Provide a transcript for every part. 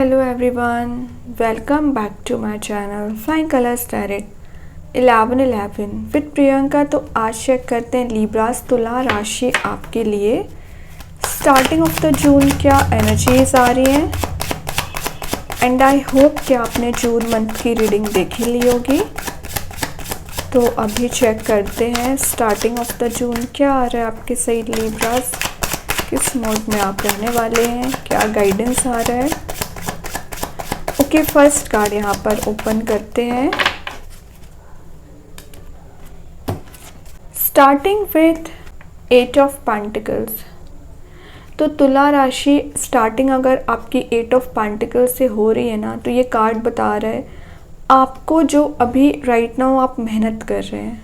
Hello everyone, welcome back to my channel Flying Colors Tarot 1111 with Priyanka. तो आज check करते हैं लिब्रास तुला राशि आपके लिए स्टार्टिंग ऑफ द जून क्या एनर्जीज आ रही हैं। एंड आई होप कि आपने जून मंथ की रीडिंग देखी ली होगी। तो अभी चेक करते हैं स्टार्टिंग ऑफ द जून क्या आ रहा है आपके सही लिब्रास, किस मोड में आप रहने वाले हैं, क्या गाइडेंस आ रहा है। ओके, फर्स्ट कार्ड यहाँ पर ओपन करते हैं। Starting with 8 of pentacles. तो तुला राशि स्टार्टिंग अगर आपकी 8 ऑफ पेंटिकल्स से हो रही है ना, तो ये कार्ड बता रहा है आपको जो अभी राइट नाउ आप मेहनत कर रहे हैं।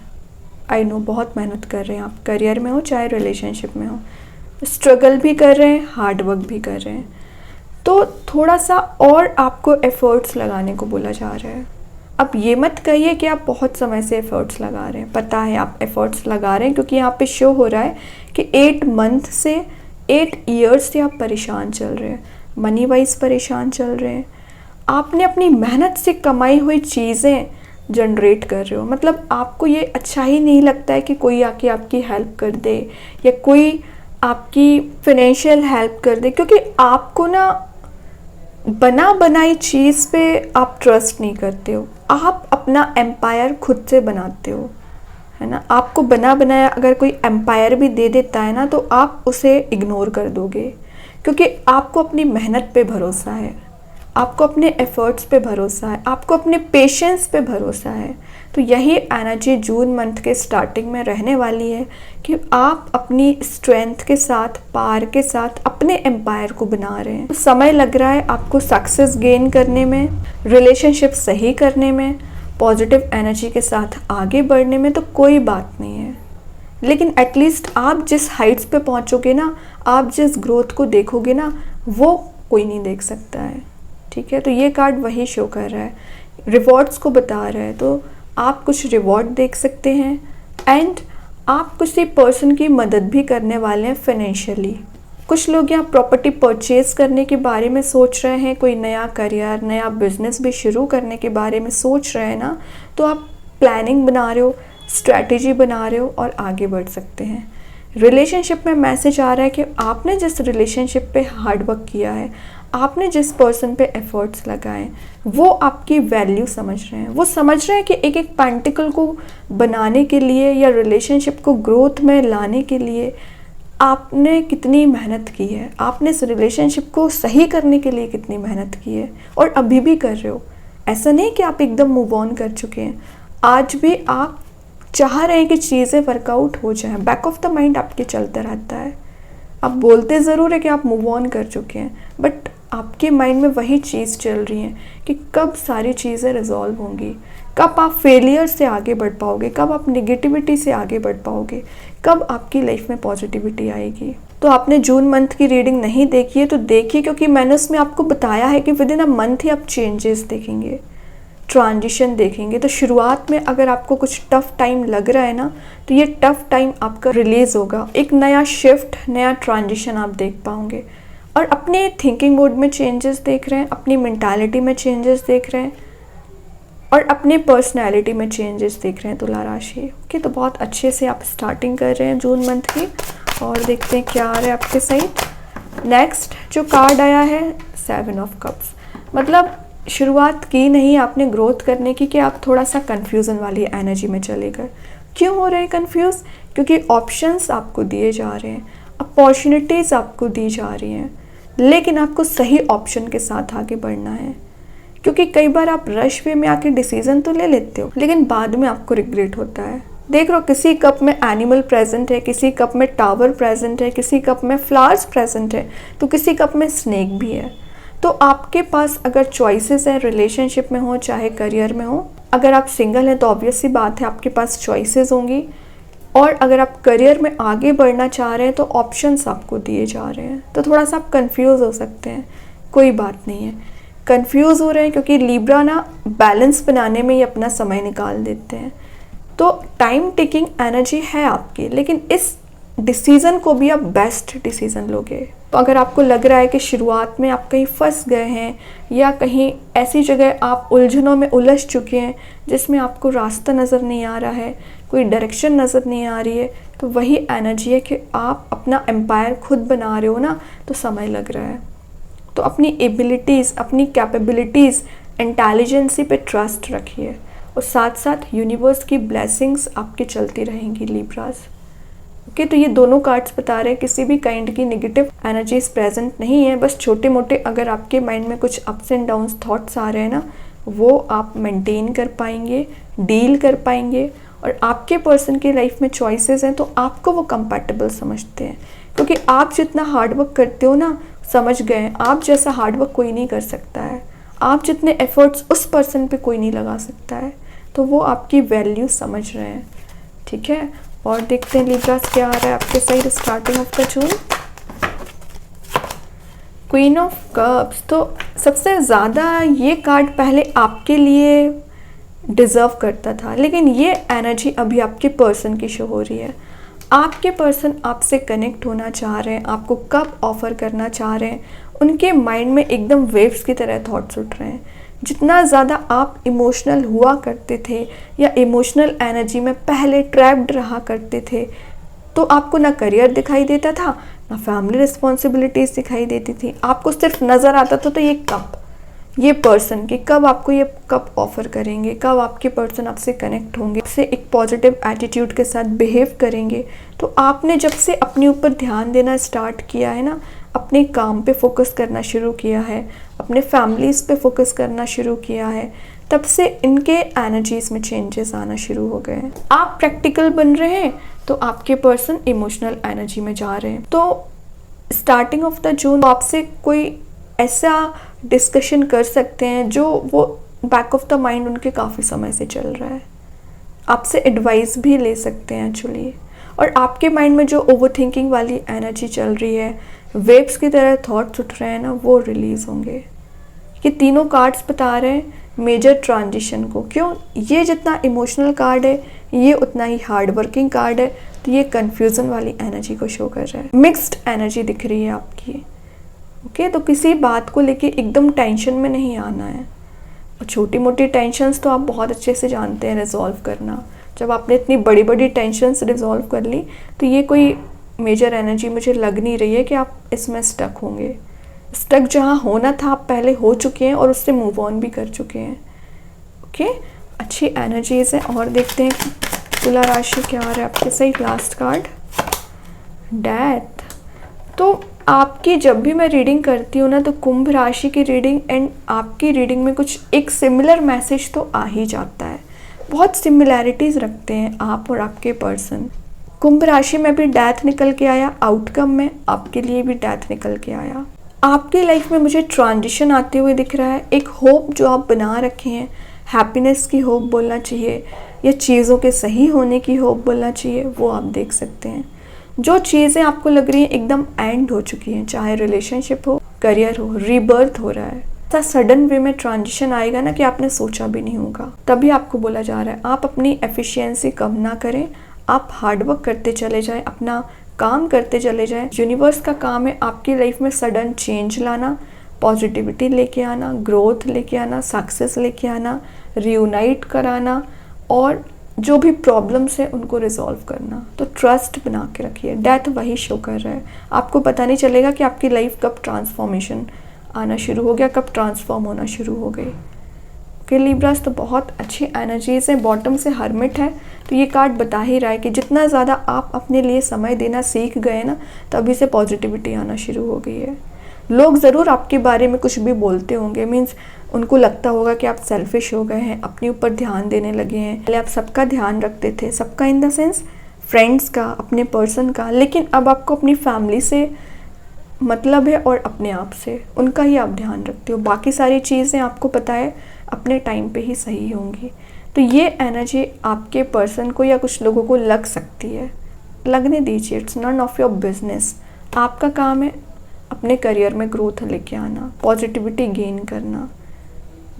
आई नो बहुत मेहनत कर रहे हैं आप, करियर में हो चाहे रिलेशनशिप में हो, स्ट्रगल भी कर रहे हैं, हार्ड वर्क भी कर रहे हैं। तो थोड़ा सा और आपको एफ़र्ट्स लगाने को बोला जा रहा है। अब ये मत कहिए कि आप बहुत समय से एफ़र्ट्स लगा रहे हैं, पता है आप एफ़र्ट्स लगा रहे हैं क्योंकि यहाँ पे शो हो रहा है कि 8 मंथ से 8 ईयर्स से आप परेशान चल रहे हैं, मनी वाइज परेशान चल रहे हैं। आपने अपनी मेहनत से कमाई हुई चीज़ें जनरेट कर रहे हो, मतलब आपको ये अच्छा ही नहीं लगता है कि कोई आके आपकी हेल्प कर दे या कोई आपकी फिनेंशियल हेल्प कर दे, क्योंकि आपको ना बना बनाई चीज़ पे आप ट्रस्ट नहीं करते हो। आप अपना एम्पायर खुद से बनाते हो, है ना। आपको बना बनाया अगर कोई एम्पायर भी दे देता है ना, तो आप उसे इग्नोर कर दोगे क्योंकि आपको अपनी मेहनत पे भरोसा है, आपको अपने एफर्ट्स पे भरोसा है, आपको अपने पेशेंस पे भरोसा है। तो यही एनर्जी जून मंथ के स्टार्टिंग में रहने वाली है कि आप अपनी स्ट्रेंथ के साथ, पावर के साथ अपने एम्पायर को बना रहे हैं। तो समय लग रहा है आपको सक्सेस गेन करने में, रिलेशनशिप सही करने में, पॉजिटिव एनर्जी के साथ आगे बढ़ने में, तो कोई बात नहीं है। लेकिन एटलीस्ट आप जिस हाइट्स पे पहुंचोगे ना, आप जिस ग्रोथ को देखोगे ना, वो कोई नहीं देख सकता है, ठीक है। तो ये कार्ड वही शो कर रहा है, रिवॉर्ड्स को बता रहा है। तो आप कुछ रिवॉर्ड देख सकते हैं एंड आप किसी पर्सन की मदद भी करने वाले हैं फाइनेंशियली। कुछ लोग यहाँ प्रॉपर्टी परचेज करने के बारे में सोच रहे हैं, कोई नया करियर, नया बिजनेस भी शुरू करने के बारे में सोच रहे हैं ना, तो आप प्लानिंग बना रहे हो, स्ट्रैटेजी बना रहे हो और आगे बढ़ सकते हैं। रिलेशनशिप में मैसेज आ रहा है कि आपने जिस रिलेशनशिप पे हार्ड वर्क किया है, आपने जिस पर्सन पे एफर्ट्स लगाए, वो आपकी वैल्यू समझ रहे हैं। वो समझ रहे हैं कि एक एक पेंटिकल को बनाने के लिए या रिलेशनशिप को ग्रोथ में लाने के लिए आपने कितनी मेहनत की है, आपने इस रिलेशनशिप को सही करने के लिए कितनी मेहनत की है और अभी भी कर रहे हो। ऐसा नहीं कि आप एकदम मूव ऑन कर चुके हैं, आज भी आप चाह रहे हैं कि चीज़ें वर्कआउट हो जाएं। बैक ऑफ द माइंड आपके चलता रहता है। आप बोलते ज़रूर है कि आप मूव ऑन कर चुके हैं, बट आपके माइंड में वही चीज़ चल रही है कि कब सारी चीज़ें रिजॉल्व होंगी, कब आप फेलियर से आगे बढ़ पाओगे, कब आप नेगेटिविटी से आगे बढ़ पाओगे, कब आपकी लाइफ में पॉजिटिविटी आएगी। तो आपने जून मंथ की रीडिंग नहीं देखी है तो देखिए, क्योंकि मैंने उसमें आपको बताया है कि विद इन अ मंथ ही आप चेंजेस देखेंगे, ट्रांजिशन देखेंगे। तो शुरुआत में अगर आपको कुछ टफ टाइम लग रहा है ना, तो ये टफ टाइम आपका रिलीज़ होगा, एक नया शिफ्ट, नया ट्रांजिशन आप देख पाओगे। और अपने थिंकिंग मोड में चेंजेस देख रहे हैं, अपनी मेंटालिटी में चेंजेस देख रहे हैं और अपने पर्सनैलिटी में चेंजेस देख रहे हैं तुला राशि। ओके, तो बहुत अच्छे से आप स्टार्टिंग कर रहे हैं जून मंथ की। और देखते हैं क्या आ रहा है आपके साइड। नेक्स्ट जो कार्ड आया है 7 ऑफ कप्स, मतलब शुरुआत की नहीं आपने ग्रोथ करने की कि आप थोड़ा सा कन्फ्यूज़न वाली एनर्जी में चले गए। क्यों हो रहे हैं कन्फ्यूज़? क्योंकि ऑप्शंस आपको दिए जा रहे हैं, अपॉर्चुनिटीज़ आपको दी जा रही हैं, लेकिन आपको सही ऑप्शन के साथ आगे बढ़ना है। क्योंकि कई बार आप रश वे में आके डिसीजन तो ले लेते हो, लेकिन बाद में आपको रिग्रेट होता है। देख लो, किसी कप में एनिमल प्रेजेंट है, किसी कप में टावर प्रेजेंट है, किसी कप में फ्लावर्स प्रेजेंट है, तो किसी कप में स्नेक भी है। तो आपके पास अगर चॉइसेस हैं, रिलेशनशिप में हो चाहे करियर में हो, अगर आप सिंगल हैं तो ऑब्वियस सी बात है आपके पास चॉइसेस होंगी, और अगर आप करियर में आगे बढ़ना चाह रहे हैं तो ऑप्शंस आपको दिए जा रहे हैं। तो थोड़ा सा आप कंफ्यूज हो सकते हैं, कोई बात नहीं है। कंफ्यूज हो रहे हैं क्योंकि लिब्रा ना बैलेंस बनाने में ही अपना समय निकाल देते हैं। तो टाइम टेकिंग एनर्जी है आपकी, लेकिन इस डिसीज़न को भी आप बेस्ट डिसीज़न लोगे। तो अगर आपको लग रहा है कि शुरुआत में आप कहीं फंस गए हैं या कहीं ऐसी जगह आप उलझनों में उलझ चुके हैं जिसमें आपको रास्ता नज़र नहीं आ रहा है, कोई डायरेक्शन नज़र नहीं आ रही है, तो वही एनर्जी है कि आप अपना एम्पायर खुद बना रहे हो ना, तो समय लग रहा है। तो अपनी एबिलिटीज़, अपनी कैपेबिलिटीज़, इंटेलिजेंसी पे ट्रस्ट रखिए और साथ साथ यूनिवर्स की ब्लेसिंग्स आपकी चलती रहेंगी लिब्रास। ओके, तो ये दोनों कार्ड्स बता रहे हैं किसी भी काइंड की नेगेटिव एनर्जीज प्रेजेंट नहीं है। बस छोटे मोटे अगर आपके माइंड में कुछ अप्स एंड डाउन्स थॉट्स आ रहे हैं ना, वो आप मेंटेन कर पाएंगे, डील कर पाएंगे। और आपके पर्सन की लाइफ में चॉइसेस हैं तो आपको वो कंपैटिबल समझते हैं, क्योंकि आप जितना हार्डवर्क करते हो ना, समझ गए आप जैसा हार्डवर्क कोई नहीं कर सकता है, आप जितने एफर्ट्स उस पर्सन पे कोई नहीं लगा सकता है, तो वो आपकी वैल्यू समझ रहे हैं। ठीक है, और देखते हैं लिब्रास क्या आ रहा है आपके side starting of the June. Queen of cups, तो सबसे ज़्यादा ये कार्ड पहले आपके लिए डिज़र्व करता था, लेकिन ये एनर्जी अभी आपके पर्सन की शो हो रही है। आपके पर्सन आपसे कनेक्ट होना चाह रहे हैं, आपको कब ऑफ़र करना चाह रहे हैं, उनके माइंड में एकदम वेव्स की तरह थॉट्स उठ रहे हैं। जितना ज़्यादा आप इमोशनल हुआ करते थे या इमोशनल एनर्जी में पहले ट्रैप्ड रहा करते थे, तो आपको ना करियर दिखाई देता था, ना फैमिली रिस्पॉन्सिबिलिटीज़ दिखाई देती थी, आपको सिर्फ नज़र आता था तो ये कब, ये पर्सन कि कब आपको ये कब ऑफ़र करेंगे, कब आपके पर्सन आपसे कनेक्ट होंगे, आपसे एक पॉजिटिव एटीट्यूड के साथ बिहेव करेंगे। तो आपने जब से अपने ऊपर ध्यान देना स्टार्ट किया है ना, अपने काम पे फोकस करना शुरू किया है, अपने फैमिलीज़ पे फोकस करना शुरू किया है, तब से इनके एनर्जीज़ में चेंजेस आना शुरू हो गए हैं। आप प्रैक्टिकल बन रहे हैं तो आपके पर्सन इमोशनल एनर्जी में जा रहे हैं। तो स्टार्टिंग ऑफ द जून आपसे कोई ऐसा डिस्कशन कर सकते हैं जो वो बैक ऑफ द माइंड उनके काफ़ी समय से चल रहा है, आपसे एडवाइस भी ले सकते हैं एक्चुअली। और आपके माइंड में जो ओवरथिंकिंग वाली एनर्जी चल रही है, वेव्स की तरह थॉट्स उठ रहे हैं ना, वो रिलीज़ होंगे। ये तीनों कार्ड्स बता रहे हैं मेजर ट्रांजिशन को। क्यों? ये जितना इमोशनल कार्ड है, ये उतना ही हार्ड वर्किंग कार्ड है, तो ये कन्फ्यूज़न वाली एनर्जी को शो कर रहा है। मिक्स्ड एनर्जी दिख रही है आपकी। ओके, तो किसी बात को लेके एकदम टेंशन में नहीं आना है। और छोटी मोटी टेंशन्स तो आप बहुत अच्छे से जानते हैं रिजॉल्व करना। जब आपने इतनी बड़ी बड़ी टेंशन्स रिजॉल्व कर ली, तो ये कोई मेजर एनर्जी मुझे लग नहीं रही है कि आप इसमें स्टक होंगे। स्टक जहाँ होना था आप पहले हो चुके हैं और उससे मूव ऑन भी कर चुके हैं। ओके, अच्छी एनर्जीज है। और देखते हैं तुला राशि क्या आ रहा है आपके सही। Last card death. तो आपकी जब भी मैं रीडिंग करती हूँ ना, तो कुंभ राशि की रीडिंग एंड आपकी रीडिंग में कुछ एक सिमिलर मैसेज तो आ ही जाता है। बहुत सिमिलैरिटीज़ रखते हैं आप और आपके पर्सन। कुंभ राशि में भी डेथ निकल के आया, आउटकम में आपके लिए भी डेथ निकल के आया। आपकी लाइफ में मुझे ट्रांजिशन आते हुए दिख रहा है। एक होप जो आप बना रखे हैं, हैप्पीनेस की होप बोलना चाहिए या चीज़ों के सही होने की होप बोलना चाहिए, वो आप देख सकते हैं। जो चीज़ें आपको लग रही हैं एकदम एंड हो चुकी हैं, चाहे रिलेशनशिप हो, करियर हो, रीबर्थ हो रहा है, ऐसा सडन वे में ट्रांजिशन आएगा ना कि आपने सोचा भी नहीं होगा, तभी आपको बोला जा रहा है आप अपनी एफिशिएंसी कम ना करें, आप हार्डवर्क करते चले जाएं, अपना काम करते चले जाएं। यूनिवर्स का काम है आपकी लाइफ में सडन चेंज लाना, पॉजिटिविटी लेके आना, ग्रोथ लेके आना, सक्सेस लेके आना, रियूनाइट कराना और जो भी प्रॉब्लम्स है उनको रिजॉल्व करना। तो ट्रस्ट बना के रखिए। डेथ वही शो कर रहा है। आपको पता नहीं चलेगा कि आपकी लाइफ कब ट्रांसफॉर्मेशन आना शुरू हो गया, कब ट्रांसफॉर्म होना शुरू हो गई। ओके लिब्रास, तो बहुत अच्छी एनर्जीज है। बॉटम से हर्मिट है, तो ये कार्ड बता ही रहा है कि जितना ज़्यादा आप अपने लिए समय देना सीख गए ना, तभी से पॉजिटिविटी आना शुरू हो गई है। लोग ज़रूर आपके बारे में कुछ भी बोलते होंगे, मीन्स उनको लगता होगा कि आप सेल्फिश हो गए हैं, अपने ऊपर ध्यान देने लगे हैं। पहले आप सबका ध्यान रखते थे, सबका इन द सेंस फ्रेंड्स का, अपने पर्सन का, लेकिन अब आपको अपनी फैमिली से मतलब है और अपने आप से, उनका ही आप ध्यान रखते हो। बाकी सारी चीज़ें आपको पता है अपने टाइम पे ही सही होंगी। तो ये एनर्जी आपके पर्सन को या कुछ लोगों को लग सकती है, लगने दीजिए, it's not of your business. आपका काम है अपने करियर में ग्रोथ लेके आना, पॉजिटिविटी गेन करना।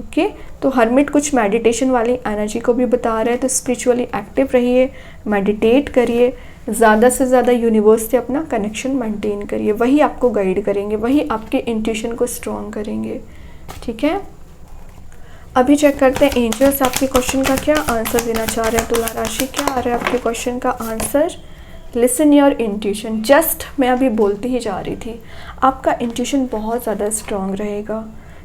ओके, तो हर्मिट कुछ मेडिटेशन वाली एनर्जी को भी बता रहे हैं, तो स्पिरिचुअली एक्टिव रहिए, मेडिटेट करिए, ज़्यादा से ज़्यादा यूनिवर्स से अपना कनेक्शन मेंटेन करिए, वही आपको गाइड करेंगे, वही आपके इंट्यूशन को स्ट्रॉन्ग करेंगे। ठीक है, अभी चेक करते हैं एंजल्स आपके क्वेश्चन का क्या आंसर देना चाह रहे हैं। तुला राशि क्या आ रहा है आपके क्वेश्चन का answer? Listen your intuition. Just मैं अभी बोलती ही जा रही थी, आपका इंट्यूशन बहुत ज़्यादा स्ट्रॉन्ग रहेगा,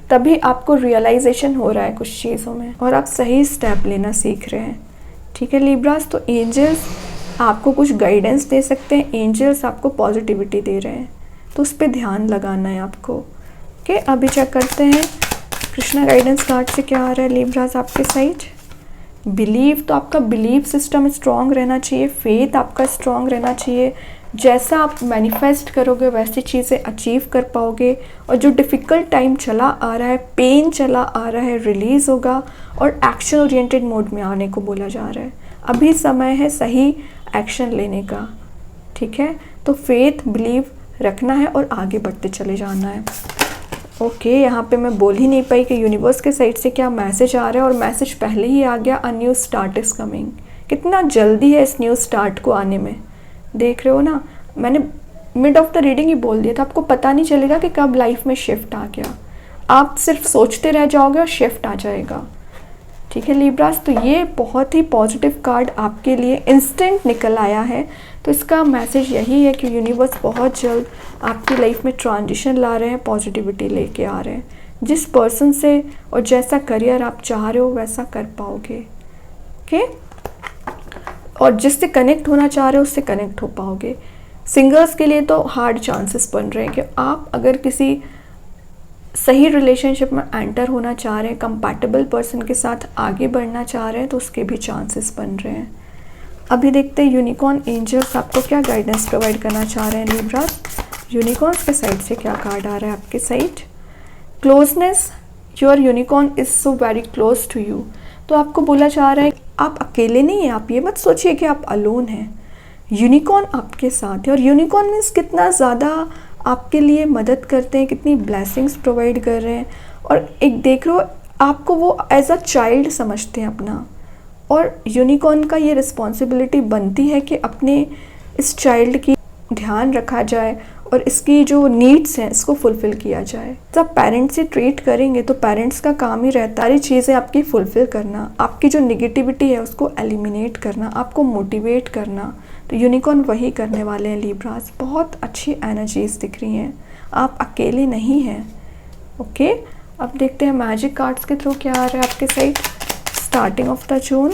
तभी आपको रियलाइजेशन हो रहा है कुछ चीज़ों में और आप सही स्टेप लेना सीख रहे हैं। ठीक है लिब्रास, तो एंजल्स आपको कुछ गाइडेंस दे सकते हैं, एंजल्स आपको पॉजिटिविटी दे रहे हैं, तो उस पर ध्यान लगाना है आपको। ओके, अभी चेक करते हैं कृष्णा गाइडेंस कार्ड से क्या आ रहा है लिब्रास आपके साइड। बिलीव, तो आपका बिलीव सिस्टम स्ट्रॉन्ग रहना चाहिए, फेथ आपका स्ट्रॉन्ग रहना चाहिए। जैसा आप मैनिफेस्ट करोगे वैसी चीज़ें अचीव कर पाओगे, और जो डिफ़िकल्ट टाइम चला आ रहा है, पेन चला आ रहा है, रिलीज़ होगा और एक्शन ओरिएंटेड मोड में आने को बोला जा रहा है। अभी समय है सही एक्शन लेने का। ठीक है, तो फेथ बिलीव रखना है और आगे बढ़ते चले जाना है। ओके, यहाँ पे मैं बोल ही नहीं पाई कि यूनिवर्स के साइड से क्या मैसेज आ रहा है, और मैसेज पहले ही आ गया, a new start is coming. कितना जल्दी है इस न्यू स्टार्ट को आने में, देख रहे हो ना। मैंने मिड ऑफ द रीडिंग ही बोल दिया था, आपको पता नहीं चलेगा कि कब लाइफ में शिफ्ट आ गया, आप सिर्फ सोचते रह जाओगे और शिफ्ट आ जाएगा। ठीक है लिब्रास, तो ये बहुत ही पॉजिटिव कार्ड आपके लिए इंस्टेंट निकल आया है। तो इसका मैसेज यही है कि यूनिवर्स बहुत जल्द आपकी लाइफ में ट्रांजिशन ला रहे हैं, पॉजिटिविटी लेके आ रहे हैं। जिस पर्सन से और जैसा करियर आप चाह रहे हो वैसा कर पाओगे। ओके, और जिससे कनेक्ट होना चाह रहे हो उससे कनेक्ट हो पाओगे। सिंगर्स के लिए तो हार्ड चांसेस बन रहे हैं कि आप अगर किसी सही रिलेशनशिप में एंटर होना चाह रहे हैं, कंपैटिबल पर्सन के साथ आगे बढ़ना चाह रहे हैं, तो उसके भी चांसेस बन रहे हैं। अभी देखते हैं यूनिकॉर्न एंजल्स आपको क्या गाइडेंस प्रोवाइड करना चाह रहे हैं लिब्रास। यूनिकॉर्न्स के साइड से क्या कार्ड आ रहा है आपके side? Closeness, your unicorn is so very close to you. तो आपको बोला जा रहा है आप अकेले नहीं हैं, आप ये मत सोचिए कि आप अलोन हैं, यूनिकॉर्न आपके साथ है। और यूनिकॉर्न मीन्स कितना ज़्यादा आपके लिए मदद करते हैं, कितनी ब्लेसिंग्स प्रोवाइड कर रहे हैं। और एक देख रहे हो, आपको वो एज अ चाइल्ड समझते हैं अपना, और यूनिकॉर्न का ये रिस्पॉन्सिबिलिटी बनती है कि अपने इस चाइल्ड की ध्यान रखा जाए और इसकी जो नीड्स हैं इसको फुलफ़िल किया जाए। जब पेरेंट्स से ट्रीट करेंगे तो पेरेंट्स का काम ही रहता है सारी चीज़ें आपकी फुलफ़िल करना, आपकी जो निगेटिविटी है उसको एलिमिनेट करना, आपको मोटिवेट करना। तो यूनिकॉर्न वही करने वाले हैं लिब्रास। बहुत अच्छी एनर्जीज दिख रही हैं, आप अकेले नहीं हैं। ओके, अब देखते हैं मैजिक कार्ड्स के थ्रू क्या आ रहा है आपके side. Starting of the June,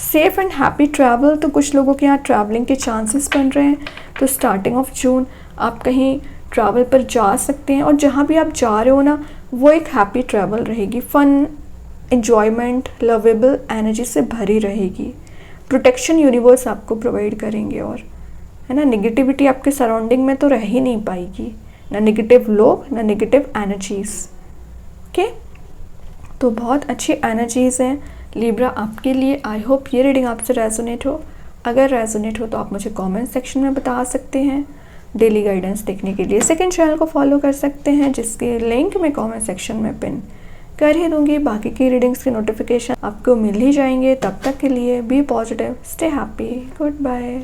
safe and happy travel. तो कुछ लोगों के यहाँ ट्रैवलिंग के चांसेस बन रहे हैं। तो स्टार्टिंग ऑफ जून आप कहीं ट्रैवल पर जा सकते हैं, और जहाँ भी आप जा रहे हो ना वो एक हैप्पी ट्रैवल रहेगी, फन, एन्जॉयमेंट, लवेबल एनर्जी से भरी रहेगी। प्रोटेक्शन यूनिवर्स आपको प्रोवाइड करेंगे, और है ना, नेगेटिविटी आपके सराउंडिंग में तो रह ही नहीं पाएगी, ना नेगेटिव लोग ना नेगेटिव एनर्जीज। ओके, तो बहुत अच्छी एनर्जीज़ हैं लिब्रा आपके लिए। आई होप ये रीडिंग आपसे रेजोनेट हो। अगर रेजोनेट हो तो आप मुझे कमेंट सेक्शन में बता सकते हैं। डेली गाइडेंस देखने के लिए सेकंड चैनल को फॉलो कर सकते हैं, जिसके लिंक मैं कमेंट सेक्शन में पिन कर ही दूंगी। बाकी की रीडिंग्स के नोटिफिकेशन आपको मिल ही जाएंगे। तब तक के लिए be positive, stay happy, good bye.